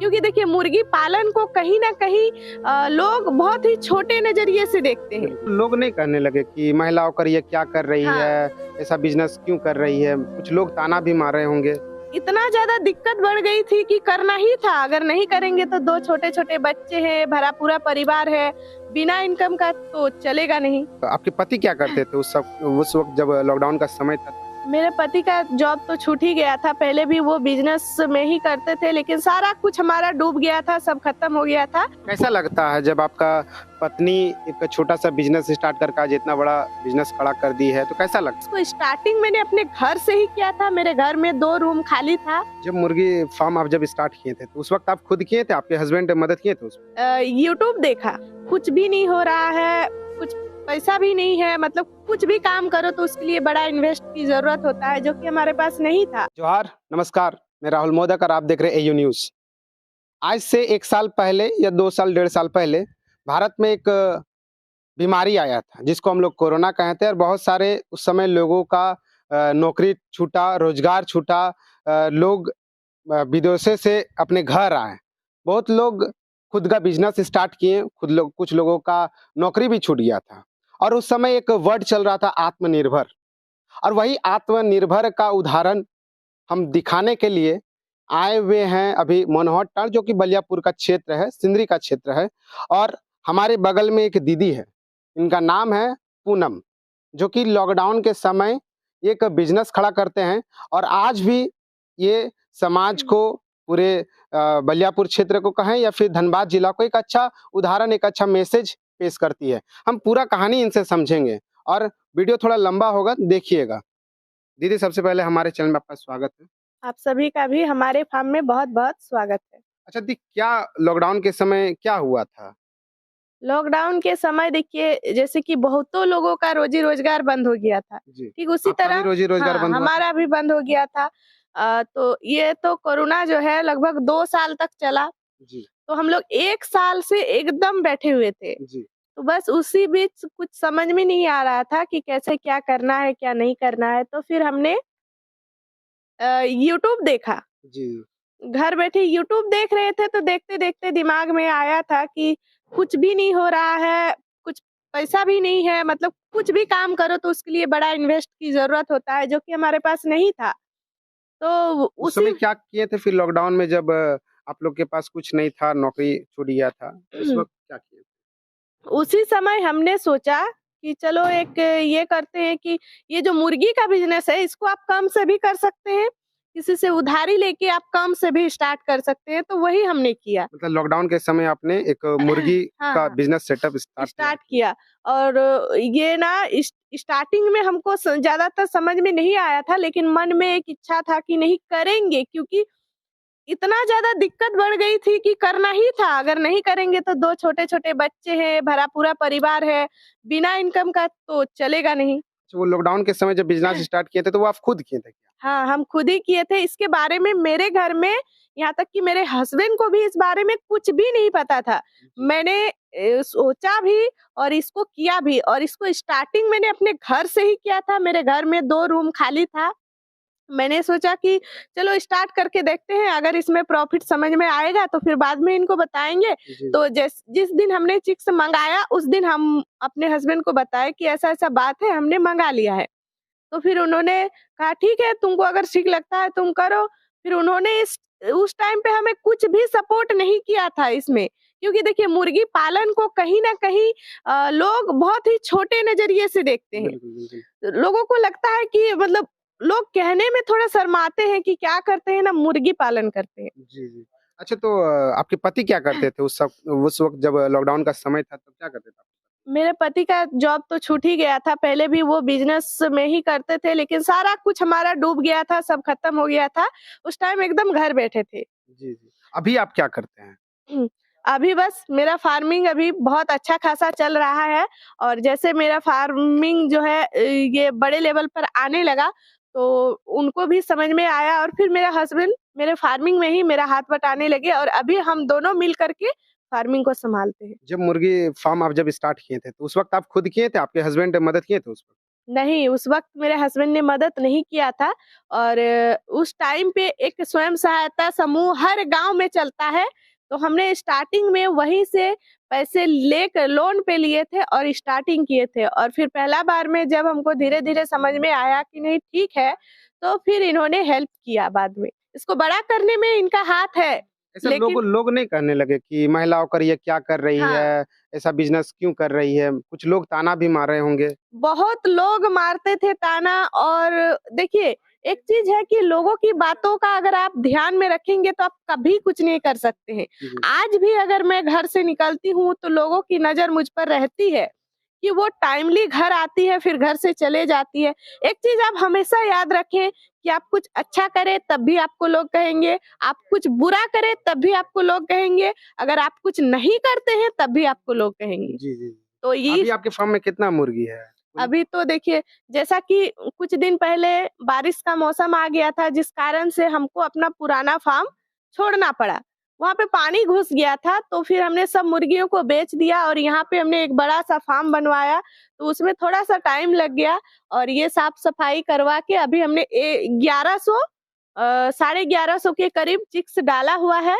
क्योंकि देखिए मुर्गी पालन को कहीं न कहीं लोग बहुत ही छोटे नज़रिए से देखते हैं। बिल्कुल, लोग नहीं कहने लगे कि महिलाओं कर ये क्या कर रही हाँ। है, ऐसा बिज़नेस क्यों कर रही है? कुछ लोग ताना भी मार रहे होंगे। इतना ज़्यादा दिक्कत बढ़ गई थी कि करना ही था, अगर नहीं करेंगे तो 2 छोटे-छोटे बच्चे हैं, भरा पूरा परिवार है, बिना इनकम का तो चलेगा नहीं। तो आपके पति क्या करते थे उस वक़्त जब लॉकडाउन का समय था? मेरे पति का जॉब तो छूट ही गया था, पहले भी वो बिज़नेस में ही करते थे, लेकिन सारा कुछ हमारा डूब गया था, सब खत्म हो गया था। कैसा लगता है जब आपका पत्नी एक छोटा-सा बिज़नेस स्टार्ट करके आज इतना बड़ा बिज़नेस खड़ा कर दी है, तो कैसा लगता इसको स्टार्टिंग मैंने अपने घर से ही किया था, मेरे घर में 2 रूम खाली था। है? जब मुर्गी फार्म आप जब स्टार्ट किए थे, तो उस वक़्त आप खुद किए थे? आपके हस्बैंड मदद किए थे उसमें? यूट्यूब देखा, कुछ भी नहीं हो रहा है, कुछ पैसा भी नहीं है, मतलब कुछ भी काम करो तो उसके लिए बड़ा इन्वेस्ट की ज़रूरत होता है, जो कि हमारे पास नहीं था। जोहार, नमस्कार, मैं राहुल मोदक और आप देख रहे हैं एयू न्यूज़। आज से 1 साल पहले या 2 साल, डेढ़ साल पहले भारत में एक बीमारी आया था, जिसको हम लोग कोरोना कहते हैं और बहुत सारे उस समय लोगों का नौकरी छूटा, रोज़गार छूटा, लोग विदेशों से अपने घर आए। बहुत लोग खुद का बिज़नेस स्टार्ट किए, कुछ लोगों का नौकरी भी छूट गया था और उस समय एक वर्ड चल रहा था आत्मनिर्भर और वही आत्मनिर्भर का उदाहरण हम दिखाने के लिए आए हुए हैं अभी मनोहर टांड, जो कि बलियापुर का क्षेत्र है, सिंदरी का क्षेत्र है और हमारे बगल में एक दीदी है, इनका नाम है पूनम, जो कि लॉकडाउन के समय एक बिजनेस खड़ा करते हैं और आज भी ये समाज को पूरे बलियापुर क्षेत्र को कहें या फिर धनबाद जिला को एक अच्छा उदाहरण, एक अच्छा मैसेज पेश करती है। हम पूरा कहानी इनसे समझेंगे और वीडियो थोड़ा लंबा होगा, देखिएगा। दीदी, सबसे पहले हमारे चैनल में आपका स्वागत है। आप सभी का भी हमारे फार्म में बहुत-बहुत स्वागत है। अच्छा दी, क्या लॉकडाउन के समय क्या हुआ था? लॉकडाउन के समय देखिए जैसे कि बहुतों लोगों का रोजी-रोजगार बंद हो गया था। जी। ठीक उसी आपका भी तरह रोज़ी-रोज़गार हाँ, बंद हुआ था? हमारा भी बंद हो गया था। तो ये तो कोरोना जो है लगभग 2 साल तक चला, जी, तो हम लोग 1 साल से एकदम बैठे हुए थे। जी, तो बस उसी बीच कुछ समझ में नहीं आ रहा था कि कैसे क्या करना है, क्या नहीं करना है, तो फिर हमने यूट्यूब देखा। जी। घर बैठे यूट्यूब देख रहे थे तो देखते-देखते दिमाग में आया था कि कुछ भी नहीं हो रहा है, कुछ पैसा भी नहीं है, मतलब कुछ भी काम करो तो उसके लिए बड़ा इन्वेस्ट की ज़रूरत होता है, जो कि हमारे पास नहीं था। तो उस उसी समय क्या किए थे फिर लॉकडाउन में जब आप लोग के पास कुछ नहीं था, नौकरी छूट गया था, उस वक़्त क्या किए? उसी समय हमने सोचा कि चलो एक ये करते हैं कि ये जो मुर्गी का बिज़नेस है, इसको आप कम से भी कर सकते हैं, किसी से उधारी लेके आप कम से भी स्टार्ट कर सकते हैं, तो वही हमने किया। मतलब लॉकडाउन के समय आपने एक मुर्गी हाँ, का हाँ। बिज़नेस सेटअप स्टार्ट किया। स्टार्ट किया और ये ना स्टार्टिंग में हमको ज़्यादातर समझ में नहीं आया था, लेकिन मन में एक इच्छा था कि नहीं करेंगे, क्योंकि इतना ज़्यादा दिक्कत बढ़ गई थी कि करना ही था, अगर नहीं करेंगे तो 2 छोटे-छोटे बच्चे हैं, भरा पूरा परिवार है, बिना इनकम का तो चलेगा नहीं। तो वो लॉकडाउन के समय जब बिज़नेस स्टार्ट किए थे, तो वो आप खुद किए थे क्या? हाँ, हम खुद ही किए थे। इसके बारे में मेरे घर में यहाँ तक कि मेरे हस्बैंड को भी इस बारे में कुछ भी नहीं पता था। जी। मैंने सोचा भी और इसको किया भी और इसको स्टार्टिंग मैंने अपने घर से ही किया था। मेरे घर में 2 रूम खाली था। मैंने सोचा कि चलो स्टार्ट करके देखते हैं, अगर इसमें प्रॉफ़िट समझ में आएगा तो फिर बाद में इनको बताएँगे। जी, तो जिस दिन हमने चिक्स मँगाया उस दिन हम अपने हस्बैंड को बताए कि ऐसा-ऐसा बात है, हमने मँगा लिया है। तो फिर उन्होंने कहा ठीक है, तुमको अगर ठीक लगता है तुम करो। फिर उन्होंने इस उस टाइम पे हमें कुछ भी सपोर्ट नहीं किया था इसमें, क्योंकि देखिए मुर्गी पालन को कहीं न कहीं लोग बहुत ही छोटे नज़रिए से देखते हैं। बिल्कुल, बिल्कुल। लोगों को लगता है कि मतलब लोग कहने में थोड़ा शर्माते हैं कि क्या करते हैं ना, मुर्गी पालन करते हैं। जी, जी। अच्छा, तो आपके पति क्या करते थे उस वक़्त जब लॉकडाउन का समय था, तब क्या करते थे? मेरे पति का जॉब तो छूट ही गया था, पहले भी वो बिज़नेस में ही करते थे, लेकिन सारा कुछ हमारा डूब गया था, सब खत्म हो गया था। उस टाइम एकदम घर बैठे थे। जी, जी। अभी आप क्या करते हैं? अभी बस मेरा फार्मिंग अभी बहुत अच्छा खासा चल रहा है और जैसे मेरा फार्मिंग जो है ये बड़े लेवल पर आने लगा, तो उनको भी समझ में आया और फिर मेरा हस्बैंड मेरे फार्मिंग में ही मेरा हाथ बटाने लगे और अभी हम दोनों मिल कर के फार्मिंग को सँभालते हैं। जब मुर्गी फार्म आप जब स्टार्ट किए थे, तो उस वक़्त आप खुद किए थे? आपके हस्बैंड मदद किए थे उस वक़्त? नहीं, उस वक़्त मेरे हस्बैंड ने मदद नहीं किया था और उस टाइम पे एक स्वयं सहायता समूह हर गाँव में चलता है, तो हमने स्टार्टिंग में वहीं से पैसे लेकर लोन पे लिए थे और स्टार्टिंग किए थे और फिर पहला बार में जब हमको धीरे-धीरे समझ में आया कि नहीं ठीक है, तो फिर इन्होंने हेल्प किया बाद में। इसको बड़ा करने में इनका हाथ है, ऐसा लेकिन लोग नहीं कहने लगे कि महिला होकर ये क्या कर रही हाँ। है, ऐसा बिज़नेस क्यों कर रही है? कुछ लोग ताना भी मार रहे होंगे। बहुत लोग मारते थे ताना और देखिए एक चीज है कि लोगों की बातों का अगर आप ध्यान में रखेंगे तो आप कभी कुछ नहीं कर सकते हैं। जी, जी। आज भी अगर मैं घर से निकलती हूँ तो लोगों की नजर मुझ पर रहती है कि वो टाइमली घर आती है फिर घर से चले जाती है। एक चीज आप हमेशा याद रखें कि आप कुछ अच्छा करें तब भी आपको लोग कहेंगे, आप कुछ बुरा करें तब भी आपको लोग कहेंगे, अगर आप कुछ नहीं करते हैं तब भी आपको लोग कहेंगे। जी, जी। तो ये अभी आपके फार्म में कितना मुर्गी है? अभी तो देखिए जैसा कि कुछ दिन पहले बारिश का मौसम आ गया था जिस कारण से हमको अपना पुराना फार्म छोड़ना पड़ा। वहाँ पे पानी घुस गया था तो फिर हमने सब मुर्गियों को बेच दिया और यहाँ पे हमने एक बड़ा-सा फार्म बनवाया, तो उसमें थोड़ा-सा टाइम लग गया और ये साफ-सफाई करवा के अभी हमने 1100 साढ़े 1100 के करीब चिक्स डाला हुआ है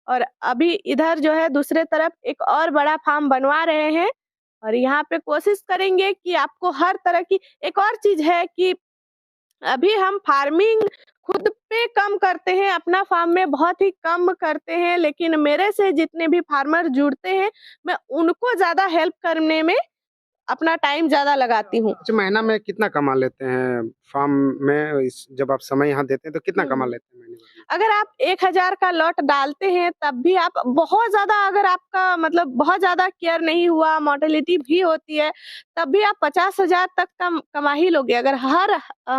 और अभी इधर जो है दूसरे तरफ एक और बड़ा फार्म बनवा रहे हैं और यहाँ पे कोशिश करेंगे कि आपको हर तरह की एक और चीज़ है कि अभी हम फार्मिंग खुद पे कम करते हैं, अपना फार्म में बहुत ही कम करते हैं, लेकिन मेरे से जितने भी फार्मर जुड़ते हैं, मैं उनको ज़्यादा हेल्प करने में अपना टाइम ज़्यादा लगाती हूँ। अच्छा, महीना में कितना कमा लेते हैं फार्म में इस जब आप समय यहाँ देते हैं तो कितना कमा लेते हैं महीने भर में? अगर आप 1000 का लॉट डालते हैं तब भी आप बहुत ज़्यादा अगर आपका मतलब बहुत ज़्यादा केयर नहीं हुआ, मोर्टेलिटी भी होती है, तब भी आप 50,000 तक कमा ही लोगे। अगर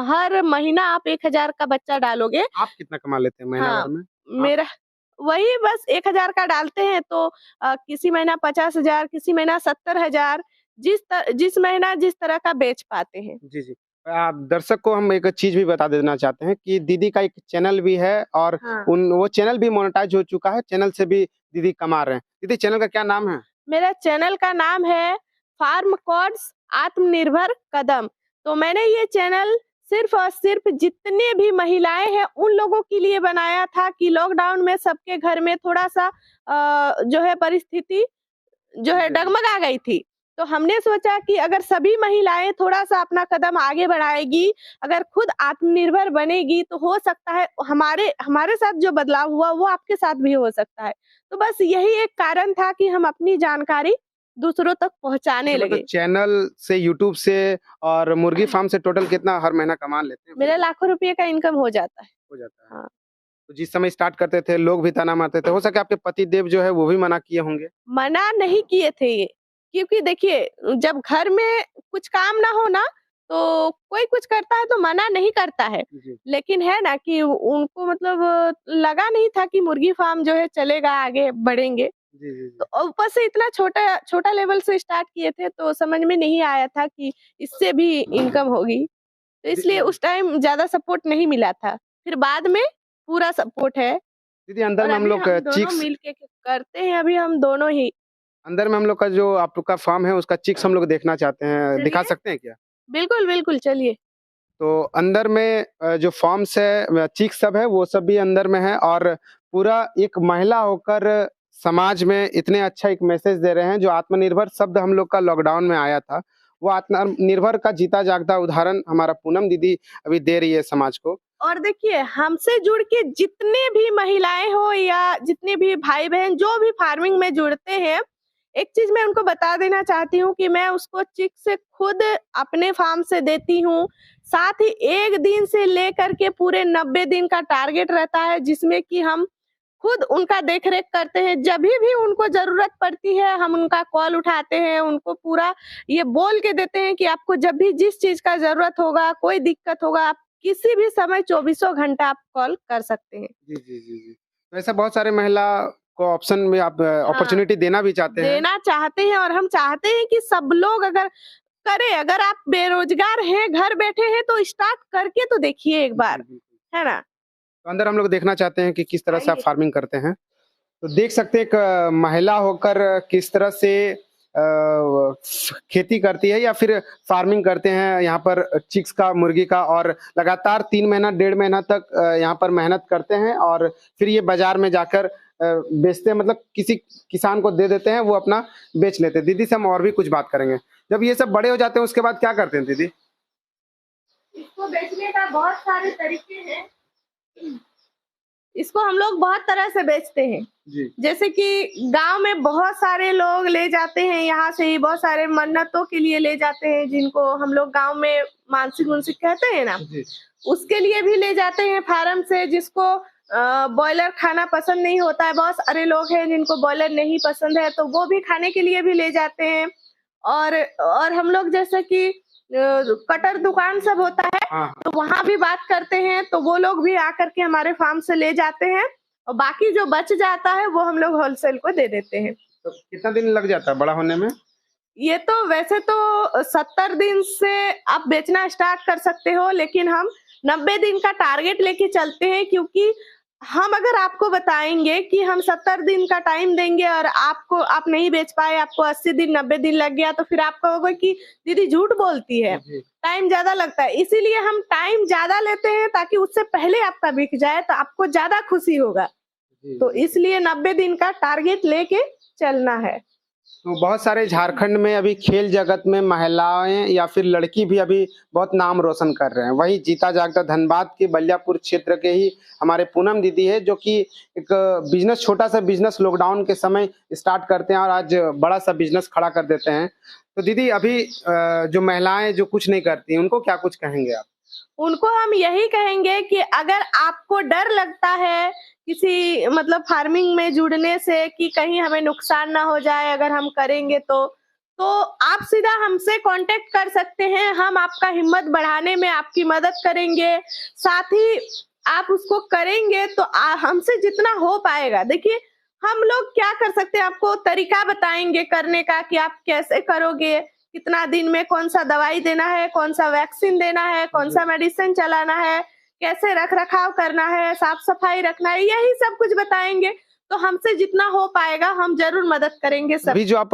हर महीना आप 1000 का बच्चा डालोगे। आप कितना कमा लेते हैं महीना हाँ, भर में? आप मेरा वही बस 1000 का डालते हैं तो किसी महीना 50,000 किसी महीना 70,000 जिस महीना जिस तरह का बेच पाते हैं। जी, जी। आप दर्शक को हम एक चीज़ भी बता देना चाहते हैं कि दीदी का एक चैनल भी है और हाँ। वो चैनल भी मोनेटाइज़ हो चुका है, चैनल से भी दीदी कमा रहे हैं। दीदी चैनल का क्या नाम है? मेरा चैनल का नाम है फार्म कॉर्ड्स आत्मनिर्भर कदम। तो मैंने ये चैनल सिर्फ़ और सिर्फ़ जितने भी महिलाएँ हैं उन लोगों के लिए बनाया था कि लॉकडाउन में सबके घर में थोड़ा-सा जो है परिस्थिति जो है जी, जी। डगमगा गई थी। तो हमने सोचा कि अगर सभी महिलाएँ थोड़ा-सा अपना कदम आगे बढ़ाएगी, अगर खुद आत्मनिर्भर बनेगी तो हो सकता है हमारे हमारे साथ जो बदलाव हुआ वो आपके साथ भी हो सकता है। तो बस यही एक कारण था कि हम अपनी जानकारी दूसरों तक पहुँचाने अच्छा, लगे। मतलब चैनल से, यूट्यूब से और मुर्गी फार्म से टोटल कितना हर महीना कमा लेते हैं? मेरा लाखों रुपए का इनकम हो जाता है। हो जाता है। हाँ। तो जिस समय स्टार्ट करते थे, लोग भी ताना मारते थे। हो सके आपके पति देव जो है वो भी मना किए होंगे? मना नहीं किए थे ये, क्योंकि देखिए जब घर में कुछ काम ना हो ना, तो कोई कुछ करता है तो मना नहीं करता है। जी। लेकिन है ना कि उनको मतलब लगा नहीं था कि मुर्गी फार्म जो है चलेगा, आगे बढ़ेंगे। जी, जी, जी। तो ऊपर से इतना छोटा छोटा लेवल से स्टार्ट किए थे तो समझ में नहीं आया था कि इससे भी इनकम होगी। तो दी इसलिए उस टाइम ज़्यादा सपोर्ट नहीं मिला था। फिर बाद में पूरा सपोर्ट है दीदी अंदर और में हम अभी लोग हम दोनों चिक्स मिल के करते हैं अभी हम दोनों ही। अंदर में हम लोग का जो आपका फार्म है उसका चिक्स हम लोग देखना चाहते हैं, दिखा चलिए। सकते हैं क्या? बिल्कुल, बिल्कुल, चलिए। तो अंदर में जो फॉर्म्स है चिक्स सब है वो सब भी अंदर में है और पूरा एक महिला होकर समाज में इतने अच्छा एक मैसेज दे रहे हैं जो आत्मनिर्भर शब्द हम लोग का लॉकडाउन में आया था वो आत्मनिर्भर का जीता जागता उदाहरण हमारा पूनम दीदी अभी दे रही है समाज को। और देखिए हमसे जुड़ के जितने भी महिलाएँ हो या जितने भी भाई-बहन जो भी फार्मिंग में जुड़ते हैं, एक चीज़ मैं उनको बता देना चाहती हूँ कि मैं उसको चिक्स खुद अपने फार्म से देती हूँ। साथ ही 1 दिन से लेकर के पूरे 90 दिन का टारगेट रहता है जिसमें कि हम खुद उनका देख-रेख करते हैं। जभी भी उनको ज़रूरत पड़ती है हम उनका कॉल उठाते हैं, उनको पूरा ये बोल के देते हैं कि आपको जब भी जिस चीज़ का ज़रूरत होगा, कोई दिक्कत होगा, आप किसी भी समय चौबीसों घंटा आप कॉल कर सकते हैं। जी, जी, जी, जी। तो ऐसा बहुत सारे महिला को ऑप्शन में आप हाँ, अपॉर्च्युनिटी देना भी चाहते हैं। देना चाहते हैं और हम चाहते हैं कि सब लोग अगर करें, अगर आप बेरोज़गार हैं, घर बैठे हैं तो स्टार्ट करके तो देखिए एक जी, बार, बिल्कुल। है ना? तो अंदर हम लोग देखना चाहते हैं कि किस तरह से आप आइए। फार्मिंग करते हैं। तो देख सकते हैं एक महिला होकर किस तरह से खेती करती है या फिर फार्मिंग करते हैं यहाँ पर चिक्स का, मुर्गी का, और लगातार 3 महीना 1.5 महीना तक यहाँ पर मेहनत करते हैं और फिर ये बाजार में जाकर बेचते हैं, मतलब किसी किसान को दे देते हैं, वो अपना बेच लेते हैं। दीदी से हम और भी कुछ बात करेंगे। जब ये सब बड़े हो जाते हैं उसके बाद क्या करते हैं दीदी? इसको बेचने का बहुत सारे तरीके हैं। इसको हम लोग बहुत तरह से बेचते हैं जी। जैसे कि गांव में बहुत सारे लोग ले जाते हैं, यहाँ से ही बहुत सारे मन्नतों के लिए ले जाते हैं, जिनको हम लोग गांव में मानसिक मुंसिक कहते हैं ना, जी। उसके लिए भी ले जाते हैं फार्म से। जिसको बॉयलर खाना पसंद नहीं होता है, बहुत सारे लोग हैं जिनको बॉयलर नहीं पसंद है, तो वो भी खाने के लिए भी ले जाते हैं। और हम लोग जैसे कि कटर दुकान सब होता है, हाँ। तो वहां भी बात करते हैं, तो वो लोग भी आकर के हमारे फार्म से ले जाते हैं, और बाकी जो बच जाता है वो हम लोग होलसेल को दे देते हैं। तो कितना दिन लग जाता है बड़ा होने में? ये तो वैसे तो 70 दिन से आप बेचना स्टार्ट कर सकते हो, लेकिन हम 90 दिन का टारगेट लेके चलते हैं, क्योंकि हम अगर आपको बताएंगे कि हम 70 दिन का टाइम देंगे और आप नहीं बेच पाए, आपको 80 दिन 90 दिन लग गया, तो फिर आप कहोगे कि दीदी झूठ बोलती है, टाइम ज्यादा लगता है। इसीलिए हम टाइम ज्यादा लेते हैं ताकि उससे पहले आपका बिक जाए, तो आपको ज्यादा खुशी होगा। तो इसलिए 90 दिन का टारगेट लेके चलना है। तो बहुत सारे झारखंड में अभी खेल जगत में महिलाएं या फिर लड़की भी अभी बहुत नाम रोशन कर रहे हैं। वही जीता जागता धनबाद के बलियापुर क्षेत्र के ही हमारे पूनम दीदी है, जो कि एक बिजनेस, छोटा सा बिजनेस लॉकडाउन के समय स्टार्ट करते हैं और आज बड़ा सा बिजनेस खड़ा कर देते हैं। तो दीदी अभी जो महिलाएं जो कुछ नहीं करती, उनको क्या कुछ कहेंगे आप? उनको हम यही कहेंगे कि अगर आपको डर लगता है किसी मतलब फार्मिंग में जुड़ने से कि कहीं हमें नुकसान ना हो जाए अगर हम करेंगे, तो आप सीधा हमसे कांटेक्ट कर सकते हैं। हम आपका हिम्मत बढ़ाने में आपकी मदद करेंगे, साथ ही आप उसको करेंगे तो हमसे जितना हो पाएगा। देखिए, हम लोग क्या कर सकते हैं, आपको तरीका बताएंगे करने का कि आप कैसे करोगे, कितना दिन में कौन सा दवाई देना है, कौन सा वैक्सीन देना है, कौन सा मेडिसिन चलाना है, कैसे रख रखाव करना है, साफ सफाई रखना है, यही सब कुछ बताएंगे। तो हमसे जितना हो पाएगा हम जरूर मदद करेंगे सब। अभी जो आप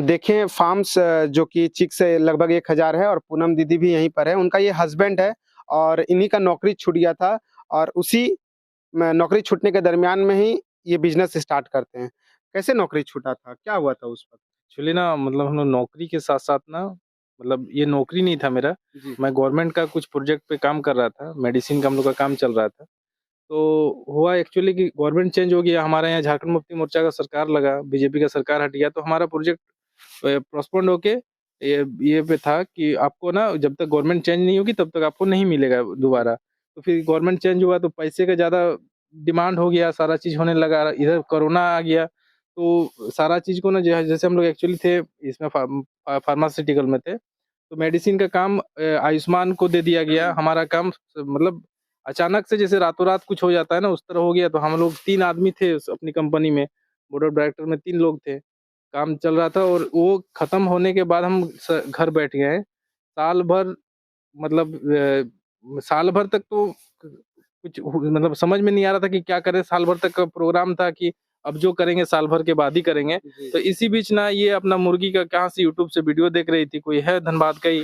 देखें फार्म्स जो कि चिक्स लगभग 1000 है और पूनम दीदी भी यहीं पर है, उनका ये हस्बैंड है और इन्हीं का नौकरी छूट गया था और उसी नौकरी छूटने के दरमियान में ही ये बिजनेस स्टार्ट करते हैं। कैसे नौकरी छूटा था, क्या हुआ था उस वक्त? एक्चुअली ना मतलब हम लोग नौकरी के साथ साथ ना, मतलब ये नौकरी नहीं था मेरा, मैं गवर्नमेंट का कुछ प्रोजेक्ट पे काम कर रहा था, मेडिसिन का हम लोग का काम चल रहा था। तो हुआ एक्चुअली कि गवर्नमेंट चेंज हो गया, हमारे यहाँ झारखंड मुक्ति मोर्चा का सरकार लगा, बीजेपी का सरकार हट गया, तो हमारा प्रोजेक्ट पोस्टपोन्ड होके ये पे था कि आपको ना जब तक गवर्नमेंट चेंज नहीं होगी तब तक आपको नहीं मिलेगा दोबारा। तो फिर गवर्नमेंट चेंज हुआ तो पैसे का ज़्यादा डिमांड हो गया, सारा चीज़ होने लगा, इधर कोरोना आ गया, तो सारा चीज़ को ना जैसे हम लोग एक्चुअली थे इसमें फार्मास्यूटिकल में थे, तो मेडिसिन का काम आयुष्मान को दे दिया गया। हमारा काम मतलब अचानक से जैसे रातों रात कुछ हो जाता है ना, उस तरह हो गया। तो हम लोग 3 आदमी थे अपनी कंपनी में, बोर्ड ऑफ डायरेक्टर में 3 लोग थे, काम चल रहा था और वो खत्म होने के बाद हम घर बैठ गए। साल भर मतलब साल भर तक तो कुछ मतलब समझ में नहीं आ रहा था कि क्या करें। साल भर तक का प्रोग्राम था कि अब जो करेंगे साल भर के बाद ही करेंगे। तो इसी बीच ना ये अपना मुर्गी का कहाँ से यूट्यूब से वीडियो देख रही थी, कोई है धनबाद का ही,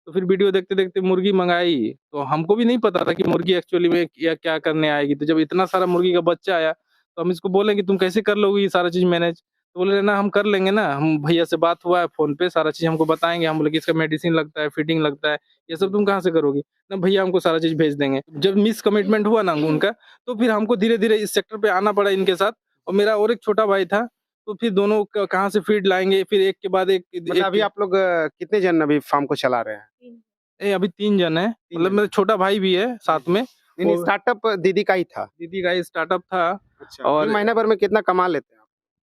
तो फिर वीडियो देखते देखते मुर्गी मंगाई। तो हमको भी नहीं पता था कि मुर्गी एक्चुअली में क्या करने आएगी। तो जब इतना सारा मुर्गी का बच्चा आया तो हम इसको बोले कि तुम कैसे कर लोगे ये सारा चीज मैनेज। तो बोले ना हम कर लेंगे ना, हम भैया से बात हुआ है फोन पे, सारा चीज हमको बताएंगे। हम बोले कि इसका मेडिसिन लगता है, फीडिंग लगता है, ये सब तुम कहाँ से करोगी ना, भैया हमको सारा चीज भेज देंगे। जब मिस कमिटमेंट हुआ ना उनका, तो फिर हमको धीरे धीरे इस सेक्टर पे आना पड़ा इनके साथ। और मेरा और एक छोटा भाई था, तो फिर दोनों कहाँ से फीड लाएंगे, फिर एक के बाद एक। मतलब अभी आप लोग कितने जन अभी फार्म को चला रहे हैं? अभी 3 जन है, मतलब मेरा छोटा भाई भी है साथ में। स्टार्टअप दीदी का ही था? दीदी का स्टार्टअप था। अच्छा। और महीने भर में कितना कमा लेते हैं आप?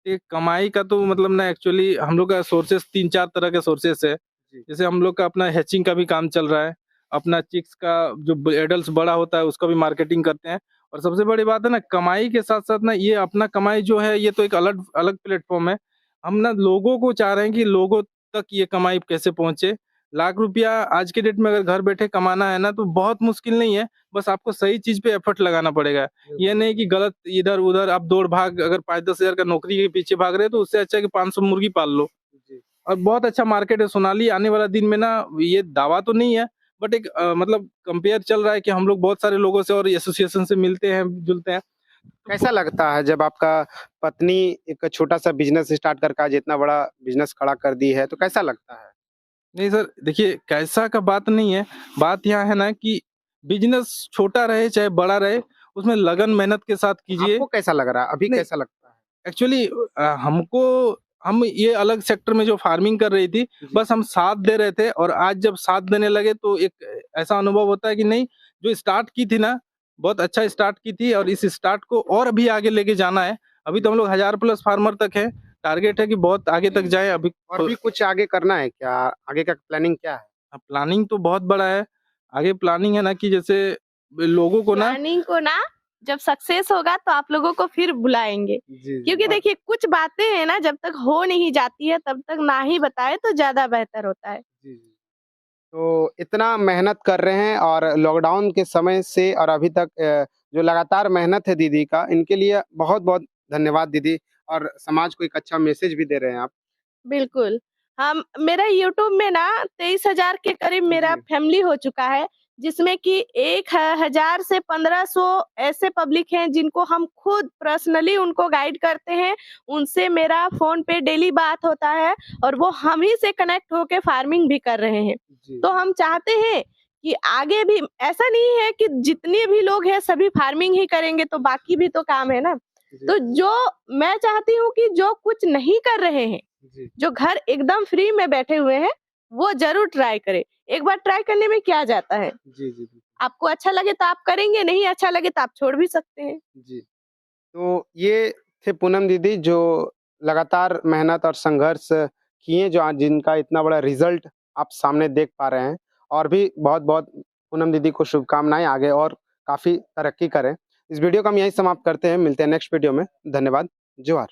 एक कमाई का तो मतलब ना एक्चुअली हम लोग का सोर्सेस 3-4 तरह के सोर्सेस है। जैसे हम लोग का अपना हैचिंग का भी काम चल रहा है, अपना चिक्स का जो एडल्ट बड़ा होता है उसका भी मार्केटिंग करते हैं। और सबसे बड़ी बात है ना, कमाई के साथ साथ ना ये अपना कमाई जो है ये तो एक अलग अलग प्लेटफॉर्म है। हम ना लोगों को चाह रहे हैं कि लोगों तक ये कमाई कैसे पहुंचे। लाख रुपया आज के डेट में अगर घर बैठे कमाना है ना तो बहुत मुश्किल नहीं है, बस आपको सही चीज पे एफर्ट लगाना पड़ेगा। ये नहीं कि गलत इधर उधर आप दौड़ भाग, अगर 5-10 हजार का नौकरी के पीछे भाग रहे हो तो उससे अच्छा है कि 500 मुर्गी पाल लो। और बहुत अच्छा मार्केट है सोनाली। आने वाला दिन में ना, ये दावा तो नहीं है, बट एक मतलब कंपेयर चल रहा है कि हम लोग बहुत सारे लोगों से और एसोसिएशन से मिलते हैं, जुलते हैं। कैसा लगता है जब आपका पत्नी एक छोटा सा बिजनेस स्टार्ट करके आज इतना बड़ा बिजनेस खड़ा कर दी है, तो कैसा लगता है? नहीं सर, देखिए कैसा का बात नहीं है, बात यहाँ है ना कि बिजनेस छोटा रहे चाहे बड़ा रहे, उसमें लगन मेहनत के साथ कीजिए। आपको कैसा लग रहा है अभी? नहीं, कैसा लगता है? एक्चुअली हम ये अलग सेक्टर में जो फार्मिंग कर रही थी, बस हम साथ दे रहे थे, और आज जब साथ देने लगे तो एक ऐसा अनुभव होता है कि नहीं, जो स्टार्ट की थी ना, बहुत अच्छा स्टार्ट की थी, और इस स्टार्ट को और भी आगे लेके जाना है। अभी तो हम लोग 1000+ फार्मर तक है, टारगेट है कि बहुत आगे तक जाए। अभी और भी कुछ आगे करना है क्या? आगे का प्लानिंग क्या है? प्लानिंग तो बहुत बड़ा है। आगे प्लानिंग है ना कि जैसे लोगों को ना, प्लानिंग को ना जब सक्सेस होगा तो आप लोगों को फिर बुलाएंगे, क्योंकि देखिए कुछ बातें हैं ना, जब तक हो नहीं जाती है तब तक ना ही बताए तो ज्यादा बेहतर होता है। जी, जी। तो इतना मेहनत कर रहे हैं और लॉकडाउन के समय से और अभी तक जो लगातार मेहनत है दीदी का, इनके लिए बहुत-बहुत धन्यवाद दीदी, और समाज को एक अच्छा मैसेज भी दे रहे हैं आप। बिल्कुल। हम मेरा यूट्यूब में ना 23,000 के करीब मेरा जी। फैमिली हो चुका है, जिसमें कि 1,000 से 1,500 ऐसे पब्लिक हैं जिनको हम खुद पर्सनली उनको गाइड करते हैं। उनसे मेरा फ़ोन पे डेली बात होता है और वो हम ही से कनेक्ट होके फार्मिंग भी कर रहे हैं। जी, तो हम चाहते हैं कि आगे भी ऐसा नहीं है कि जितने भी लोग हैं सभी फार्मिंग ही करेंगे, तो बाकी भी तो काम है ना। जी, तो जो मैं चाहती हूँ कि जो कुछ नहीं कर रहे हैं, जी, जो घर एकदम फ्री में बैठे हुए हैं, वो ज़रूर ट्राई करें। एक बार ट्राई करने में क्या जाता है? जी, जी, जी, आपको अच्छा लगे तो आप करेंगे, नहीं अच्छा लगे तो आप छोड़ भी सकते हैं। जी। तो ये थे पूनम दीदी, जो लगातार मेहनत और संघर्ष किए, जो आज जिनका इतना बड़ा रिज़ल्ट आप सामने देख पा रहे हैं, और भी बहुत-बहुत पूनम दीदी को शुभकामनाएँ, आगे और काफ़ी तरक्की करें। इस वीडियो को हम यहीं समाप्त करते हैं, मिलते हैं नेक्स्ट वीडियो में। धन्यवाद। जोहार।